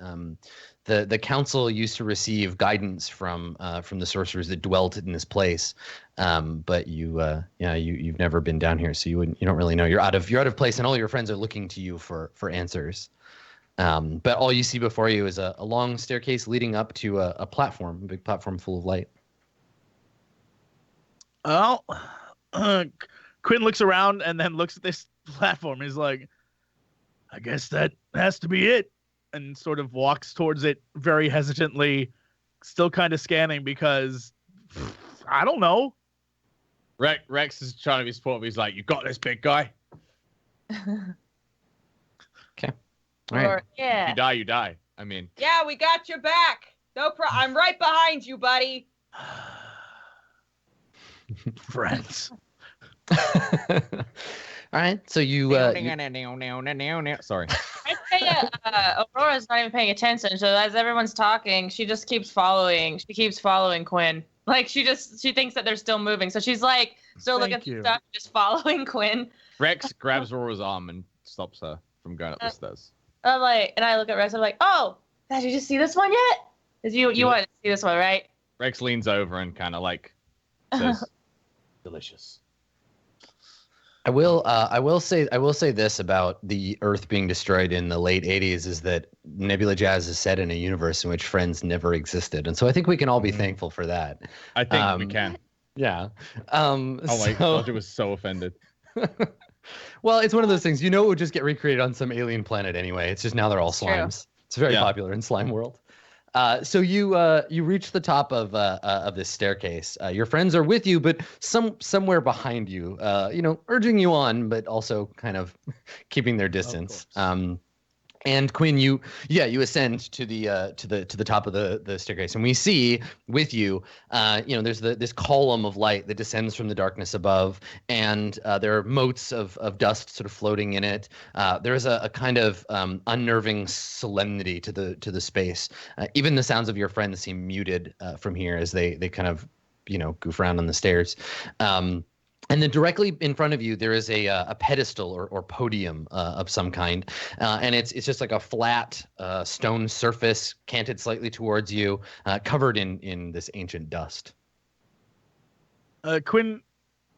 The council used to receive guidance from the sorcerers that dwelt in this place, but you've never been down here, so you don't really know. You're out of place, and all your friends are looking to you for answers. But all you see before you is a long staircase leading up to a platform, a big platform full of light. Well, Quinn looks around and then looks at this platform. He's like, I guess that has to be it. And sort of walks towards it very hesitantly, still kind of scanning because I don't know. Rex is trying to be supportive. He's like, "You got this, big guy." Okay. All right. Yeah. You die. I mean. Yeah, we got your back. I'm right behind you, buddy. Friends. All right, so you Sorry. I'd say Aurora's not even paying attention. So as everyone's talking, she just keeps following. She keeps following Quinn. Like she thinks that they're still moving. So she's like still looking through stuff, just following Quinn. Rex grabs Aurora's arm and stops her from going up the stairs. I'm like, and I look at Rex. I'm like, oh, did you just see this one yet? Cause you wanted to see this one, right? Rex leans over and kind of like says, "Delicious." I will say this about the Earth being destroyed in the late 80s is that Nebula Jazz is set in a universe in which friends never existed. And so I think we can all be thankful for that. I think we can. Yeah. Roger was so offended. Well, it's one of those things, it would just get recreated on some alien planet anyway. It's just now they're all slimes. True. It's very popular in slime world. So you reach the top of this staircase. Your friends are with you, but somewhere behind you, urging you on, but also kind of keeping their distance. And Quinn, you ascend to the top of the staircase, and we see with you, there's this column of light that descends from the darkness above, and there are motes of dust sort of floating in it. There is a kind of unnerving solemnity to the space. Even the sounds of your friends seem muted from here as they kind of goof around on the stairs. And then directly in front of you, there is a pedestal or podium of some kind, and it's just like a flat stone surface canted slightly towards you, covered in this ancient dust. Quinn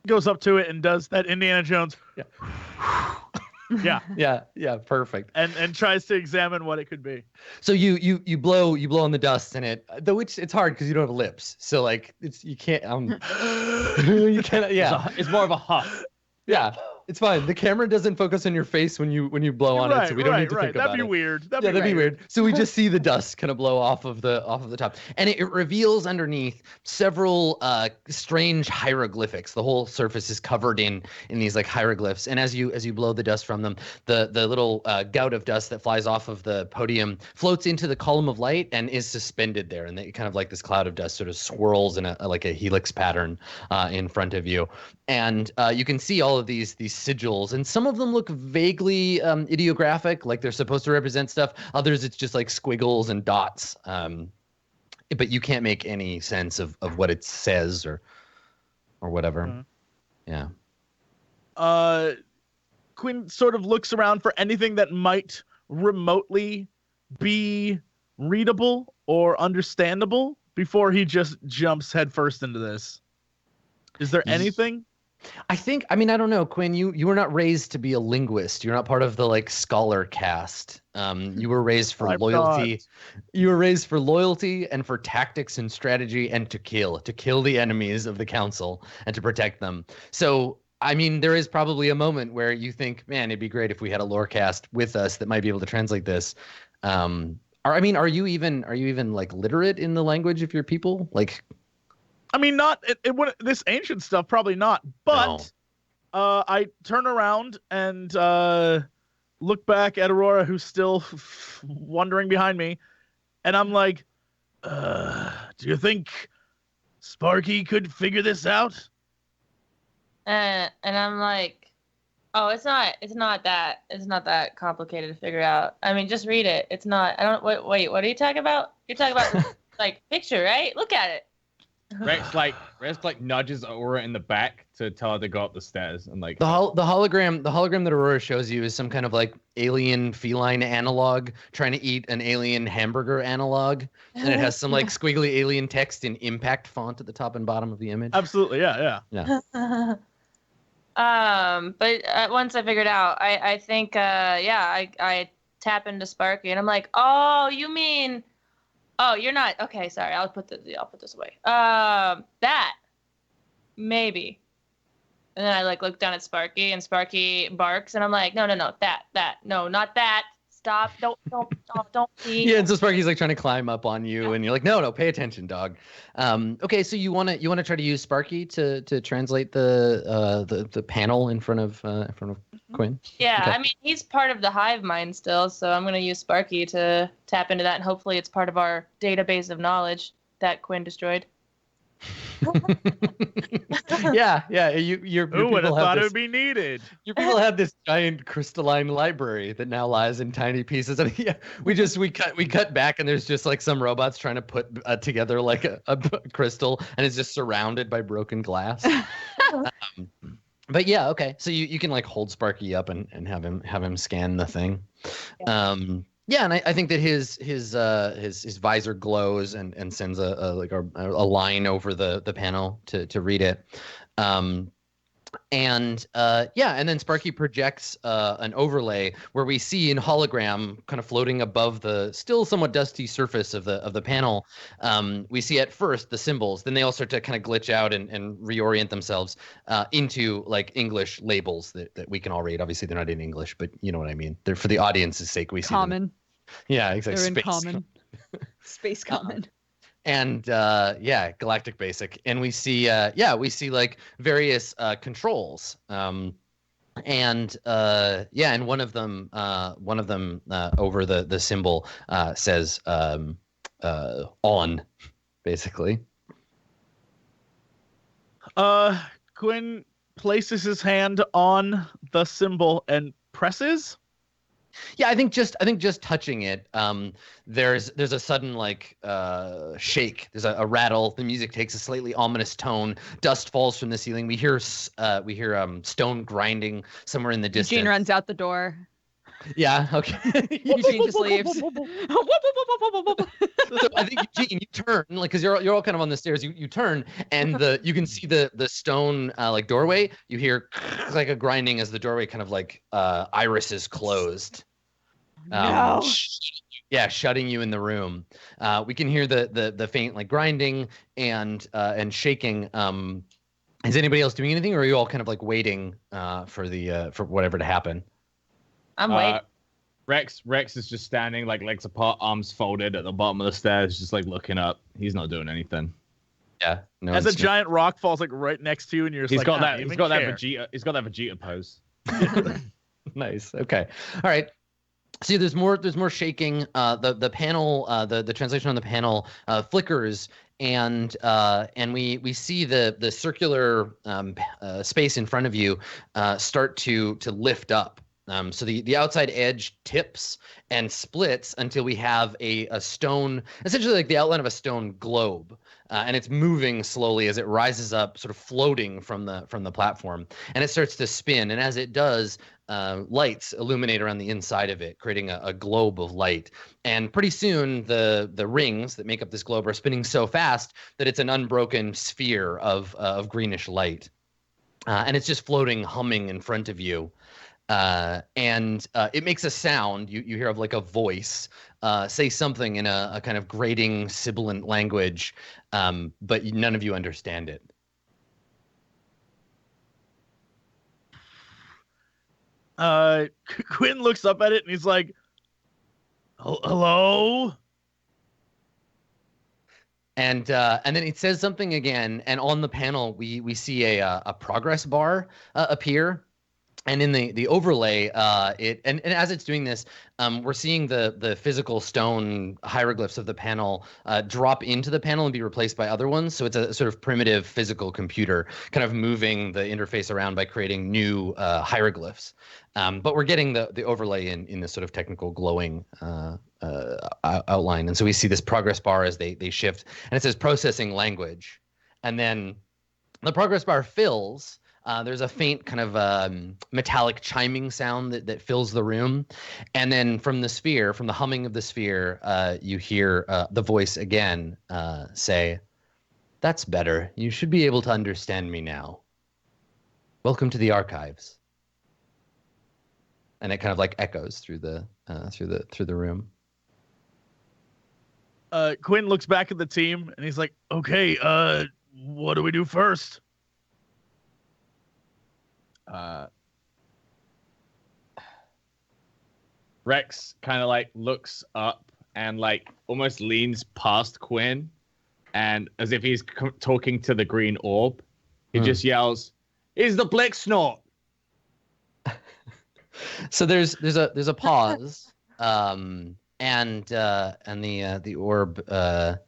goes up to it and does that Indiana Jones. Yeah, perfect. And tries to examine what it could be. So you blow on the dust in it, though it's hard because you don't have lips. So like you can't you can't. Yeah, it's more of a huff. Yeah, it's fine. The camera doesn't focus on your face when you blow on it, so we don't need to think about it. That'd be weird. That'd be weird. So we just see the dust kind of blow off of the top, and it reveals underneath several strange hieroglyphics. The whole surface is covered in these like hieroglyphs, and as you blow the dust from them, the little gout of dust that flies off of the podium floats into the column of light and is suspended there, and they kind of like this cloud of dust sort of swirls in like a helix pattern in front of you, and you can see all of these sigils, and some of them look vaguely ideographic, like they're supposed to represent stuff. Others, it's just like squiggles and dots, but you can't make any sense of what it says or whatever. Mm-hmm. Yeah. Quinn sort of looks around for anything that might remotely be readable or understandable before he just jumps headfirst into this. Is there anything? I don't know, Quinn, you were not raised to be a linguist. You're not part of the like scholar caste. You were raised for loyalty. Not. You were raised for loyalty and for tactics and strategy and to kill the enemies of the council and to protect them. So, there is probably a moment where you think, man, it'd be great if we had a lore cast with us that might be able to translate this. Are you even like literate in the language of your people? Like, not this ancient stuff, probably not. But no. I turn around and look back at Aurora, who's still wandering behind me, and I'm like, "Do you think Sparky could figure this out?" And I'm like, "Oh, it's not that complicated to figure out. Just read it. It's not. I don't. Wait. What are you talking about? You're talking about like picture, right? Look at it." Rex nudges Aurora in the back to tell her to go up the stairs, and like the hologram that Aurora shows you is some kind of like alien feline analog trying to eat an alien hamburger analog, and it has some like squiggly alien text in impact font at the top and bottom of the image. Absolutely, yeah. But once I figured out, I think I tap into Sparky, and I'm like, oh, you mean. Oh, you're not okay. Sorry, I'll put this away. That maybe, and then I like look down at Sparky, and Sparky barks, and I'm like, no, that, no, not that. stop. Don't see. Yeah, and so Sparky's like trying to climb up on you, and you're like, no, pay attention, dog. Okay, so you wanna try to use Sparky to translate the panel in front of Quinn? Yeah, Okay. I mean, he's part of the hive mind still, so I'm going to use Sparky to tap into that, and hopefully it's part of our database of knowledge that Quinn destroyed. Yeah. Your Who would have people thought it this. would be needed? Your people have this giant crystalline library that now lies in tiny pieces. And yeah, we cut back, and there's just like some robots trying to put together like a crystal, and it's just surrounded by broken glass. But yeah, okay. So you can like hold Sparky up and have him scan the thing. Yeah, and I think that his visor glows and sends a line over the panel to read it. And then Sparky projects an overlay where we see in hologram kind of floating above the still somewhat dusty surface of the panel. We see at first the symbols, then they all start to kind of glitch out and reorient themselves into like English labels that we can all read. Obviously, they're not in English, but you know what I mean. They're for the audience's sake. We see Common. Yeah, exactly. They're in Space. common. Space common. And galactic basic, and we see like various controls, and one of them over the symbol says on, basically. Quinn places his hand on the symbol and presses. Yeah, I think just touching it, there's a sudden like shake. There's a rattle. The music takes a slightly ominous tone. Dust falls from the ceiling. We hear stone grinding somewhere in the distance. Eugene runs out the door. Yeah. Okay. Eugene just leaves. So I think Eugene, you turn like because you're all kind of on the stairs. You turn and you can see the stone like doorway. You hear like a grinding as the doorway kind of like irises closed. No. Shutting you in the room. We can hear the faint like grinding and shaking. Is anybody else doing anything, or are you all kind of like waiting for whatever to happen? I'm waiting. Rex is just standing like legs apart, arms folded at the bottom of the stairs, just like looking up. He's not doing anything. Yeah. No. As a giant rock falls like right next to you, and you're just He's like, got "I that. don't He's got even that care." Vegeta. He's got that Vegeta pose. Nice. Okay. All right. See, there's more shaking. The panel, the translation on the panel flickers, and we see the circular space in front of you start to lift up. So the outside edge tips and splits until we have a stone, essentially like the outline of a stone globe, and it's moving slowly as it rises up, sort of floating from the platform, and it starts to spin. And as it does, lights illuminate around the inside of it, creating a globe of light. And pretty soon, the rings that make up this globe are spinning so fast that it's an unbroken sphere of greenish light, and it's just floating, humming in front of you. And it makes a sound you hear of like a voice say something in a kind of grating sibilant language, but none of you understand it. Quinn looks up at it and he's like, "Hello?" And then it says something again, and on the panel we see a progress bar appear. And in the overlay, and as it's doing this, we're seeing the physical stone hieroglyphs of the panel drop into the panel and be replaced by other ones. So it's a sort of primitive physical computer kind of moving the interface around by creating new hieroglyphs. But we're getting the overlay in this sort of technical glowing outline. And so we see this progress bar as they shift, and it says processing language. And then the progress bar fills. There's a faint kind of metallic chiming sound that fills the room. And then from the sphere, from the humming of the sphere, you hear the voice again say, "That's better. You should be able to understand me now. Welcome to the archives." And it kind of like echoes through the room. Quinn looks back at the team and he's like, "Okay, what do we do first?" Rex kind of like looks up and like almost leans past Quinn, and as if he's talking to the green orb, he just yells, "Is the Blick snort?" So there's a pause, and the orb, the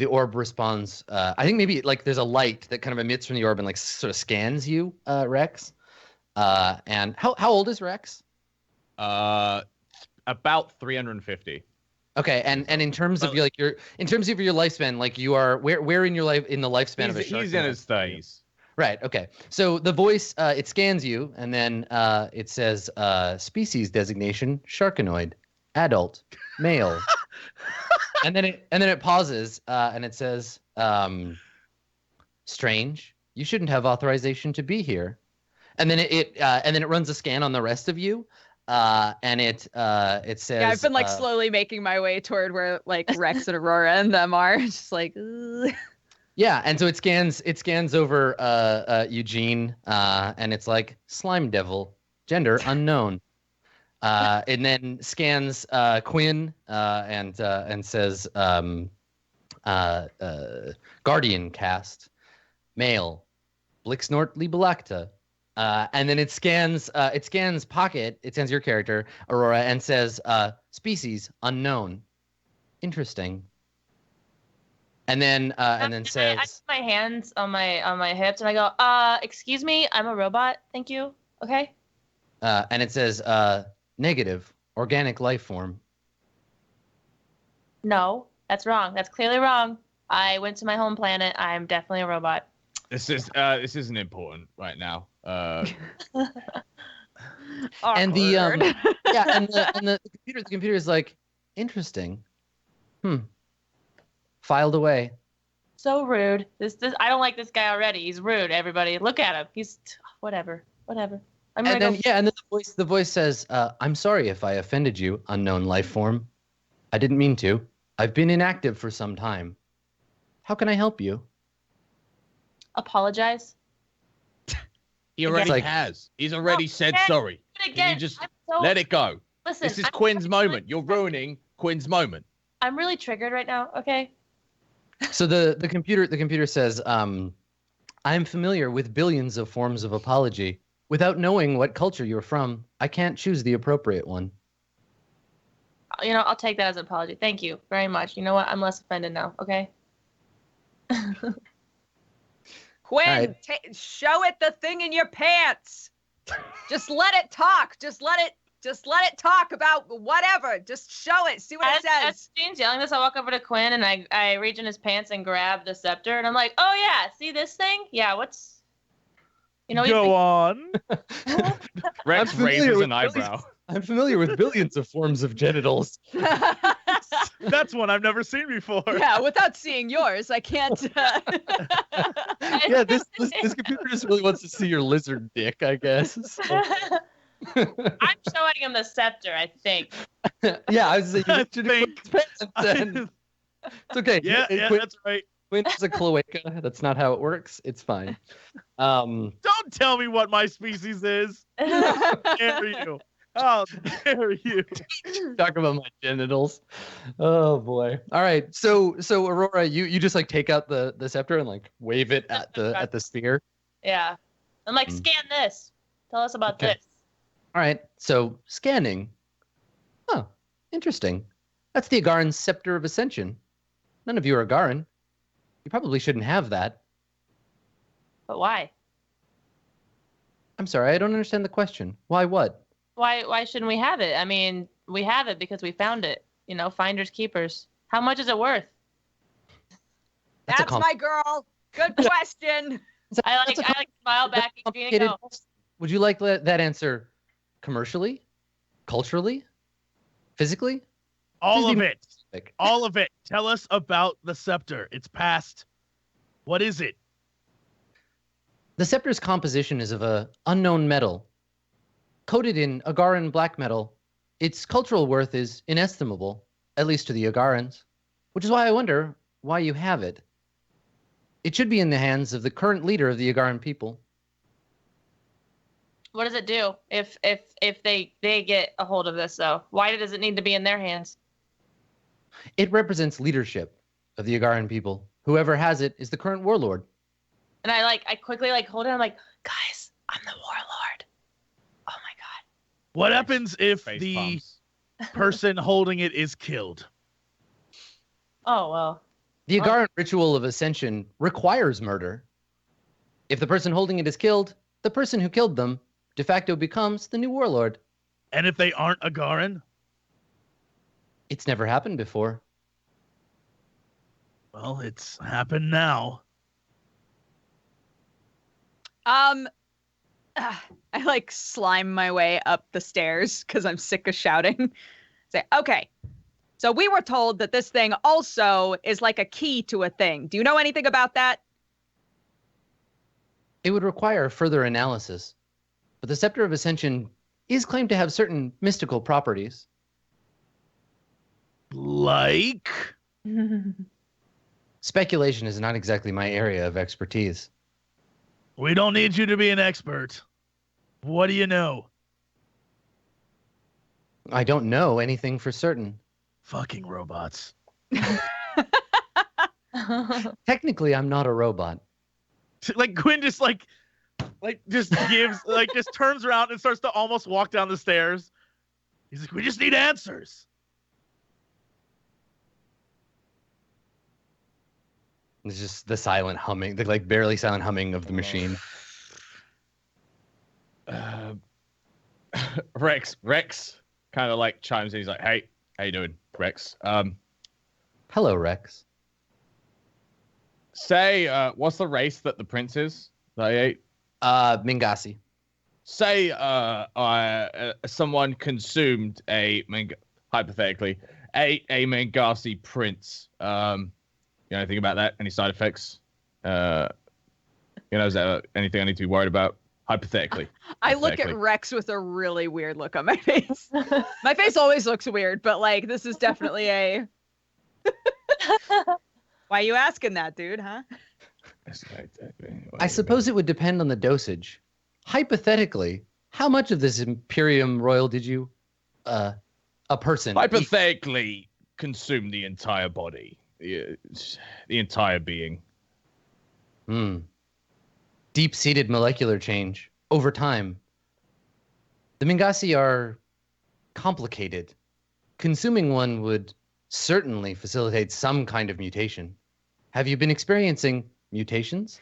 orb responds. I think maybe like there's a light that kind of emits from the orb and like sort of scans you, Rex. And how old is Rex? About 350. Okay, and in terms of your lifespan, like you are where in your life in the lifespan of a shark? He's in his 30s. Right. Okay. So the voice it scans you, and then it says species designation sharkanoid, adult, male, and then it pauses and it says strange. You shouldn't have authorization to be here, and then it runs a scan on the rest of you. And it says, yeah, I've been like slowly making my way toward where like Rex and Aurora and them are, just like. Ugh. Yeah, and so it scans over Eugene, and it's like slime devil, gender unknown, and then scans Quinn, and says guardian cast, male, Blixnort Libelacta. And then it scans Pokket, it scans your character, Aurora, and says species unknown. Interesting. And then says I put my hands on my hips and I go, excuse me, I'm a robot. Thank you. Okay. And it says negative, organic life form. No, that's wrong. That's clearly wrong. I went to my home planet. I'm definitely a robot. This isn't important right now. And the computer is like, interesting. Filed away. So rude. This I don't like this guy already. He's rude. Everybody, look at him. He's whatever. And then the voice says, "I'm sorry if I offended you, unknown life form. I didn't mean to. I've been inactive for some time. How can I help you?" Apologize. He already has. He's already said sorry. Can you just let it go? Listen, this is Quinn's moment. You're ruining Quinn's moment. I'm really triggered right now. Okay. So the computer says, "I'm familiar with billions of forms of apology. Without knowing what culture you're from, I can't choose the appropriate one." I'll take that as an apology. Thank you very much. You know what? I'm less offended now. Okay. Quinn, show it the thing in your pants. Just let it talk. Just let it talk about whatever. Just show it. See what it says. As Jane's yelling this, I walk over to Quinn and I reach in his pants and grab the scepter and I'm like, oh yeah, see this thing? Yeah, what's Go on. Rex raises an eyebrow. I'm familiar with billions of forms of genitals. That's one I've never seen before. Yeah, without seeing yours, I can't. Yeah, this computer just really wants to see your lizard dick, I guess. So. I'm showing him the scepter, I think. Yeah, I was saying, it's okay. Yeah, Quinn, that's right. Quinn is a cloaca. That's not how it works. It's fine. Don't tell me what my species is. How dare you? How dare you? Talk about my genitals. Oh boy. All right. So Aurora, you just like take out the scepter and like wave it at the sphere. Yeah. I'm like, scan this. Tell us about this. All right. So scanning. Oh, interesting. That's the Agaran scepter of ascension. None of you are Agaran. You probably shouldn't have that. But why? I'm sorry, I don't understand the question. Why what? Why shouldn't we have it? I mean, we have it because we found it. Finders keepers. How much is it worth? That's my girl. Good question. I like smile back at you and go. Would you like that answer commercially, culturally, physically? All of it. All of it. Tell us about the scepter. It's past. What is it? The scepter's composition is of a unknown metal. Coated in Agaran black metal, its cultural worth is inestimable, at least to the Agarans, which is why I wonder why you have it. It should be in the hands of the current leader of the Agaran people. What does it do if they get a hold of this though? Why does it need to be in their hands? It represents leadership of the Agaran people. Whoever has it is the current warlord. And I quickly hold it. I'm like, guys, I'm the warlord. Oh my god. What happens if Face the palms. person holding it is killed? Oh well. The Agaran ritual of ascension requires murder. If the person holding it is killed, the person who killed them de facto becomes the new warlord. And if they aren't Agaran? It's never happened before. Well, it's happened now. I slime my way up the stairs because I'm sick of shouting. Say, okay. So we were told that this thing also is like a key to a thing. Do you know anything about that? It would require further analysis, but the scepter of ascension is claimed to have certain mystical properties. Like? Speculation is not exactly my area of expertise. We don't need you to be an expert. What do you know? I don't know anything for certain. Fucking robots. Technically, I'm not a robot. Like Quinn just just turns around and starts to almost walk down the stairs. He's like, we just need answers. It's just the silent humming, the barely silent humming of the machine. Rex kind of chimes in. He's like, "Hey, how you doing, Rex? Hello, Rex. Say, what's the race that the prince is? That he ate? Mingasi. Say, someone consumed hypothetically, a Mingasi prince. You know anything about that? Any side effects? Is there anything I need to be worried about? Hypothetically. I look at Rex with a really weird look on my face. My face always looks weird, but this is definitely a. Why are you asking that, dude? Huh? I suppose it would depend on the dosage. Hypothetically, how much of this Imperium Royal did you, a person? Hypothetically, consume the entire body. The entire being. Deep-seated molecular change over time. The Mingasi are complicated. Consuming one would certainly facilitate some kind of mutation. Have you been experiencing mutations?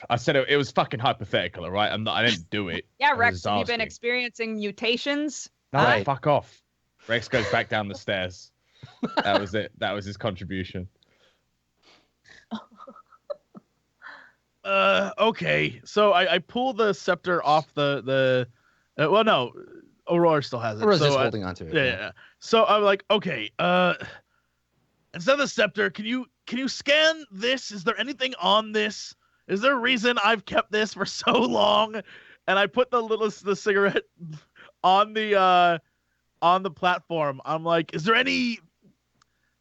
I said it was fucking hypothetical, all right? I didn't do it. Yeah, I Rex, was have you been asking. experiencing mutations? No, Right. fuck off. Rex goes back down the stairs. That was it. That was his contribution. Okay. So I pull the scepter off the well, no, Aurora still has it. Aurora's so just holding onto it. yeah. So I'm like, okay, instead of the scepter, can you scan this? Is there anything on this? Is there a reason I've kept this for so long? And I put the cigarette on the platform. I'm like, is there any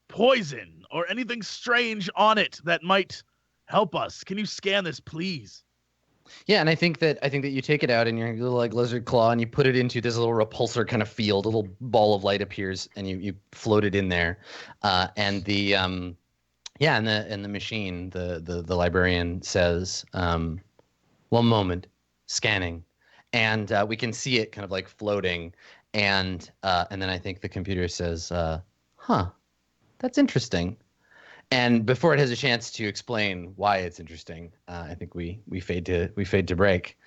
poison or anything strange on it that might help us? Can you scan this, please? Yeah, and I think that you take it out in your little lizard claw and you put it into this little repulsor kind of field. A little ball of light appears and you float it in there, and the machine, the librarian says, "One moment, scanning," and we can see it kind of floating, and then I think the computer says, "Huh, that's interesting." And before it has a chance to explain why it's interesting, I think we fade to break.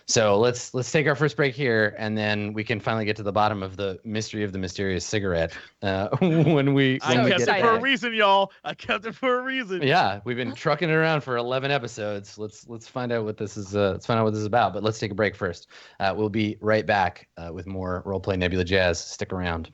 So let's take our first break here, and then we can finally get to the bottom of the mystery of the mysterious cigarette when we I get kept it back. for a reason, y'all. I kept it for a reason. Yeah, we've been trucking it around for 11 episodes. Let's find out what this is. Let's find out what this is about. But let's take a break first. We'll be right back with more Roleplay Nebula Jazz. Stick around.